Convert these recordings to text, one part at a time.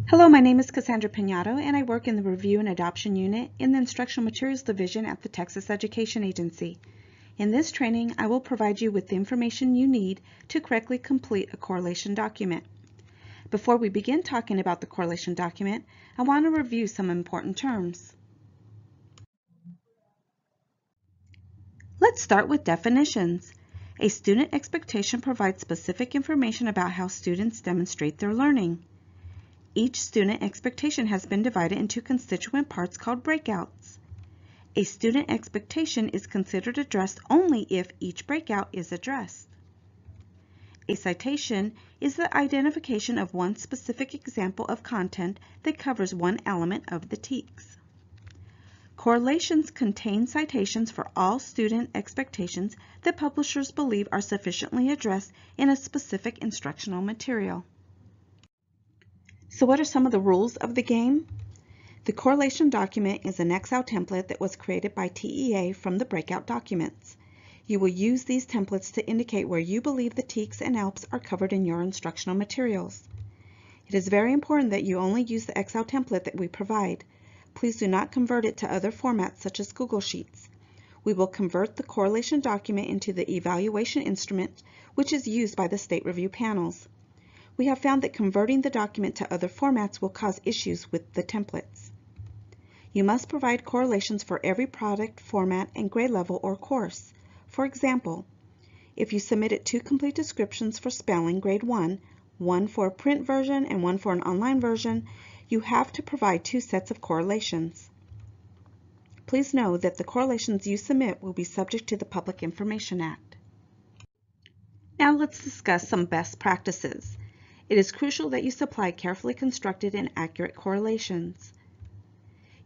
Hello, my name is Cassandra Pinato, and I work in the Review and Adoption Unit in the Instructional Materials Division at the Texas Education Agency. In this training, I will provide you with the information you need to correctly complete a correlation document. Before we begin talking about the correlation document, I want to review some important terms. Let's start with definitions. A student expectation provides specific information about how students demonstrate their learning. Each student expectation has been divided into constituent parts called breakouts. A student expectation is considered addressed only if each breakout is addressed. A citation is the identification of one specific example of content that covers one element of the TEKS. Correlations contain citations for all student expectations that publishers believe are sufficiently addressed in a specific instructional material. So what are some of the rules of the game? The correlation document is an Excel template that was created by TEA from the breakout documents. You will use these templates to indicate where you believe the TEKS and ALPs are covered in your instructional materials. It is very important that you only use the Excel template that we provide. Please do not convert it to other formats such as Google Sheets. We will convert the correlation document into the evaluation instrument, which is used by the state review panels. We have found that converting the document to other formats will cause issues with the templates. You must provide correlations for every product, format, and grade level or course. For example, if you submitted 2 complete descriptions for spelling grade 1, one for a print version and one for an online version, you have to provide 2 sets of correlations. Please know that the correlations you submit will be subject to the Public Information Act. Now let's discuss some best practices. It is crucial that you supply carefully constructed and accurate correlations.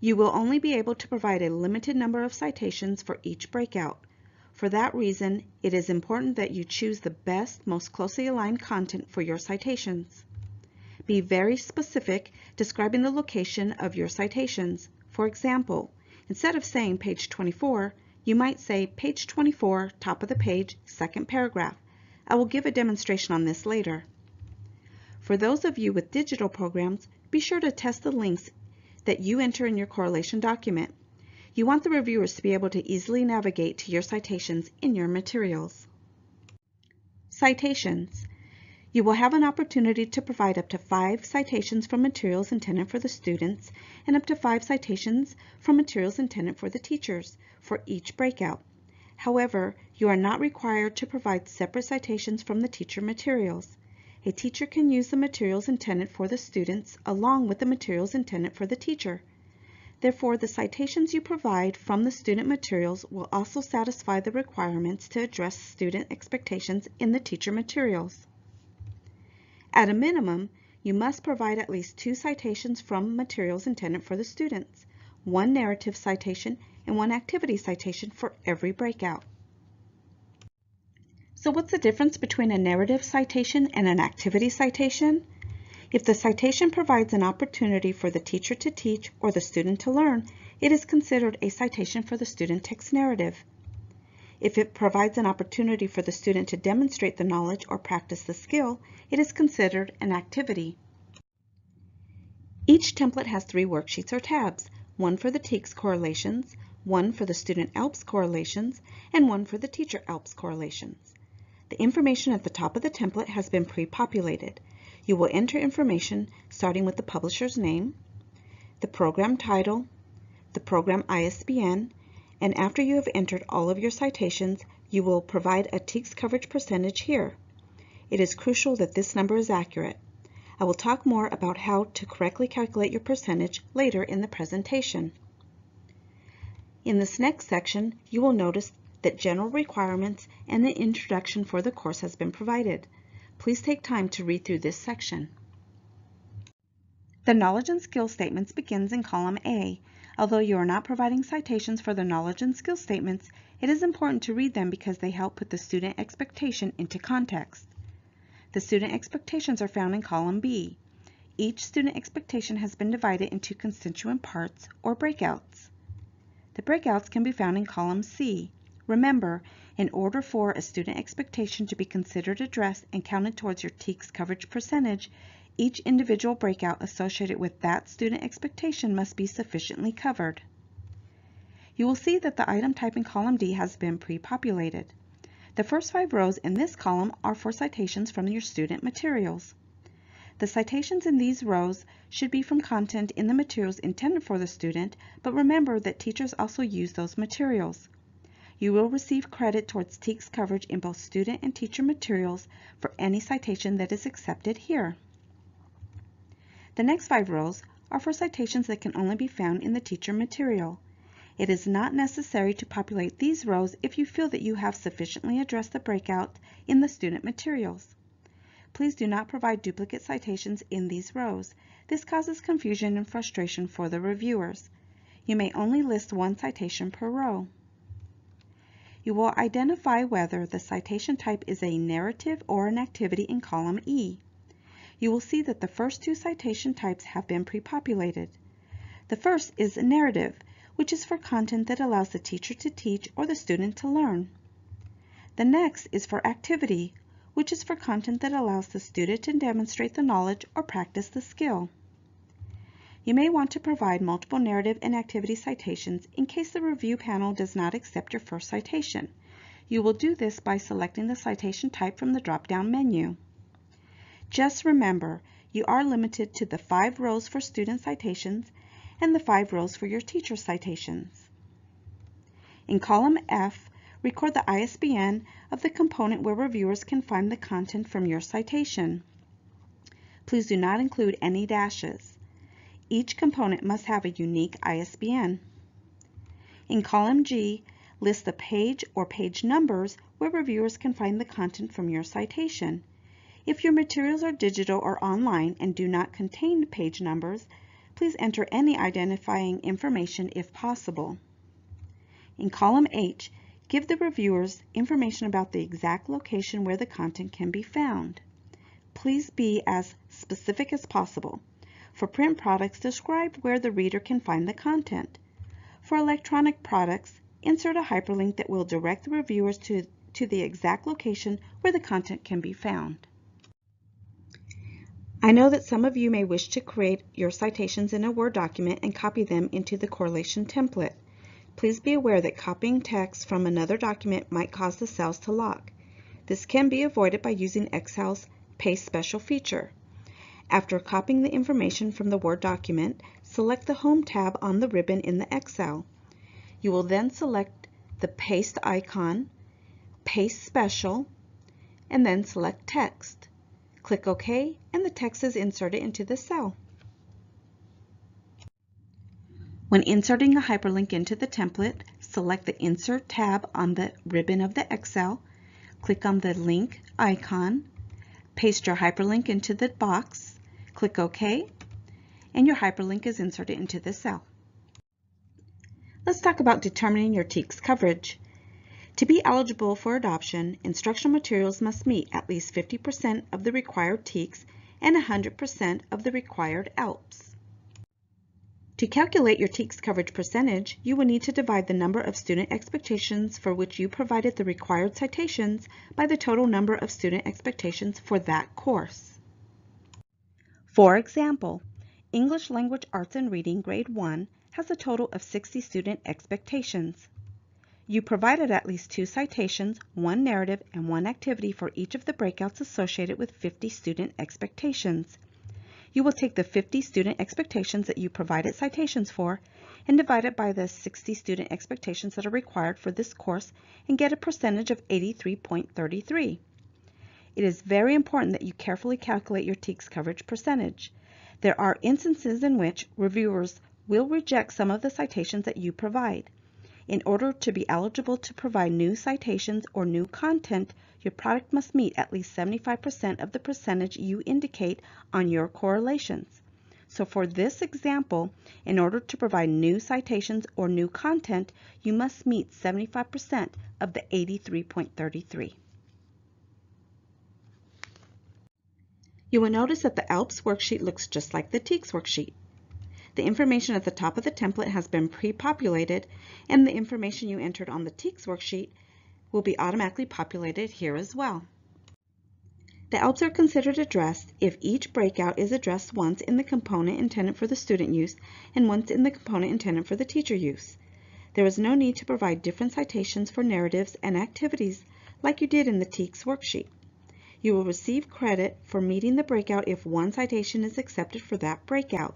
You will only be able to provide a limited number of citations for each breakout. For that reason, it is important that you choose the best, most closely aligned content for your citations. Be very specific, describing the location of your citations. For example, instead of saying page 24, you might say page 24, top of the page, second paragraph. I will give a demonstration on this later. For those of you with digital programs, be sure to test the links that you enter in your correlation document. You want the reviewers to be able to easily navigate to your citations in your materials. Citations. You will have an opportunity to provide up to 5 citations from materials intended for the students and up to 5 citations from materials intended for the teachers for each breakout. However, you are not required to provide separate citations from the teacher materials. A teacher can use the materials intended for the students along with the materials intended for the teacher. Therefore, the citations you provide from the student materials will also satisfy the requirements to address student expectations in the teacher materials. At a minimum, you must provide at least 2 citations from materials intended for the students, 1 narrative citation and 1 activity citation for every breakout. So what's the difference between a narrative citation and an activity citation? If the citation provides an opportunity for the teacher to teach or the student to learn, it is considered a citation for the student text narrative. If it provides an opportunity for the student to demonstrate the knowledge or practice the skill, it is considered an activity. Each template has 3 worksheets or tabs, one for the TEKS correlations, one for the student ALPS correlations, and one for the teacher ALPS correlations. The information at the top of the template has been pre-populated. You will enter information starting with the publisher's name, the program title, the program ISBN, and after you have entered all of your citations, you will provide a TEKS coverage percentage here. It is crucial that this number is accurate. I will talk more about how to correctly calculate your percentage later in the presentation. In this next section, you will notice that general requirements and the introduction for the course has been provided. Please take time to read through this section. The knowledge and skill statements begins in column A. Although you are not providing citations for the knowledge and skill statements, it is important to read them because they help put the student expectation into context. The student expectations are found in column B. Each student expectation has been divided into constituent parts or breakouts. The breakouts can be found in column C. Remember, in order for a student expectation to be considered addressed and counted towards your TEKS coverage percentage, Each individual breakout associated with that student expectation must be sufficiently covered. You will see that the item type in column D has been pre-populated. The first 5 rows in this column are for citations from your student materials. The citations in these rows should be from content in the materials intended for the student, but remember that teachers also use those materials. You will receive credit towards TEKS coverage in both student and teacher materials for any citation that is accepted here. The next 5 rows are for citations that can only be found in the teacher material. It is not necessary to populate these rows if you feel that you have sufficiently addressed the breakout in the student materials. Please do not provide duplicate citations in these rows. This causes confusion and frustration for the reviewers. You may only list 1 citation per row. You will identify whether the citation type is a narrative or an activity in column E. You will see that the first 2 citation types have been pre-populated. The first is a narrative, which is for content that allows the teacher to teach or the student to learn. The next is for activity, which is for content that allows the student to demonstrate the knowledge or practice the skill. You may want to provide multiple narrative and activity citations in case the review panel does not accept your first citation. You will do this by selecting the citation type from the drop-down menu. Just remember, you are limited to the 5 rows for student citations and the 5 rows for your teacher citations. In column F, record the ISBN of the component where reviewers can find the content from your citation. Please do not include any dashes. Each component must have a unique ISBN. In column G, list the page or page numbers where reviewers can find the content from your citation. If your materials are digital or online and do not contain page numbers, please enter any identifying information if possible. In column H, give the reviewers information about the exact location where the content can be found. Please be as specific as possible. For print products, describe where the reader can find the content. For electronic products, insert a hyperlink that will direct the reviewers to the exact location where the content can be found. I know that some of you may wish to create your citations in a Word document and copy them into the correlation template. Please be aware that copying text from another document might cause the cells to lock. This can be avoided by using Excel's Paste Special feature. After copying the information from the Word document, select the Home tab on the ribbon in the Excel. You will then select the Paste icon, Paste Special, and then select Text. Click OK, and the text is inserted into the cell. When inserting a hyperlink into the template, select the Insert tab on the ribbon of the Excel, click on the link icon, paste your hyperlink into the box, click OK, and your hyperlink is inserted into the cell. Let's talk about determining your TEKS coverage. To be eligible for adoption, instructional materials must meet at least 50% of the required TEKS and 100% of the required ALPS. To calculate your TEKS coverage percentage, you will need to divide the number of student expectations for which you provided the required citations by the total number of student expectations for that course. For example, English Language Arts and Reading Grade 1 has a total of 60 student expectations. You provided at least 2 citations, 1 narrative, and 1 activity for each of the breakouts associated with 50 student expectations. You will take the 50 student expectations that you provided citations for and divide it by the 60 student expectations that are required for this course and get a percentage of 83.33. It is very important that you carefully calculate your TEKS coverage percentage. There are instances in which reviewers will reject some of the citations that you provide. In order to be eligible to provide new citations or new content, your product must meet at least 75% of the percentage you indicate on your correlations. So for this example, in order to provide new citations or new content, you must meet 75% of the 83.33. You will notice that the ALPS worksheet looks just like the TEKS worksheet. The information at the top of the template has been pre-populated, and the information you entered on the TEKS worksheet will be automatically populated here as well. The ALPS are considered addressed if each breakout is addressed once in the component intended for the student use and once in the component intended for the teacher use. There is no need to provide different citations for narratives and activities like you did in the TEKS worksheet. You will receive credit for meeting the breakout if one citation is accepted for that breakout.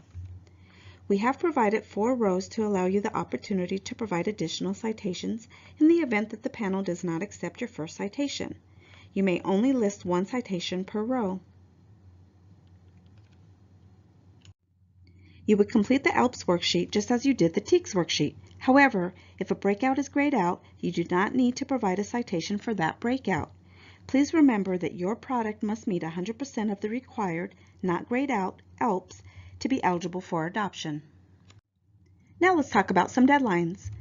We have provided 4 rows to allow you the opportunity to provide additional citations in the event that the panel does not accept your first citation. You may only list 1 citation per row. You would complete the ALPS worksheet just as you did the TEKS worksheet. However, if a breakout is grayed out, you do not need to provide a citation for that breakout. Please remember that your product must meet 100% of the required, not grayed out, ALPS to be eligible for adoption. Now let's talk about some deadlines.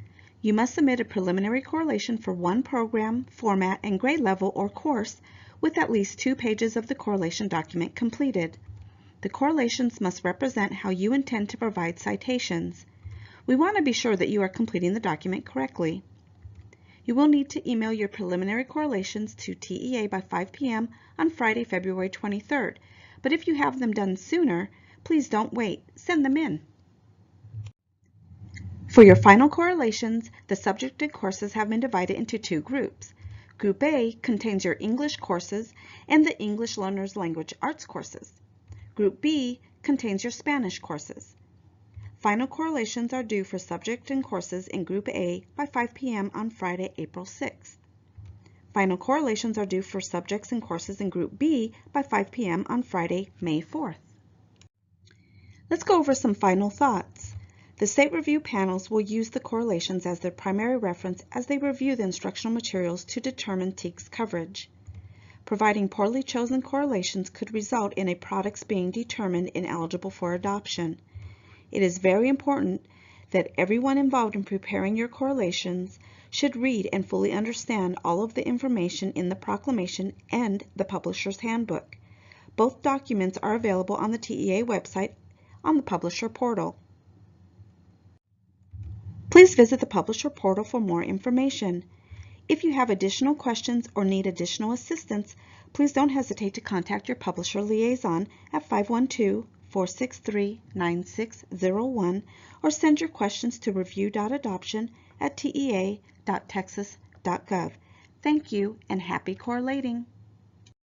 You must submit a preliminary correlation for one program, format, and grade level or course with at least 2 pages of the correlation document completed. The correlations must represent how you intend to provide citations. We want to be sure that you are completing the document correctly. You will need to email your preliminary correlations to TEA by 5 p.m. on Friday, February 23rd, but if you have them done sooner, please don't wait. Send them in. For your final correlations, the subject and courses have been divided into 2 groups. Group A contains your English courses and the English Learners Language Arts courses. Group B contains your Spanish courses. Final correlations are due for subject and courses in Group A by 5 p.m. on Friday, April 6th. Final correlations are due for subjects and courses in Group B by 5 p.m. on Friday, May 4th. Let's go over some final thoughts. The state review panels will use the correlations as their primary reference as they review the instructional materials to determine TEKS coverage. Providing poorly chosen correlations could result in a product being determined ineligible for adoption. It is very important that everyone involved in preparing your correlations should read and fully understand all of the information in the Proclamation and the Publisher's Handbook. Both documents are available on the TEA website on the Publisher portal. Please visit the Publisher portal for more information. If you have additional questions or need additional assistance, please don't hesitate to contact your Publisher liaison at 512-463-9601 or send your questions to review.adoption@tea.texas.gov. Thank you and happy correlating!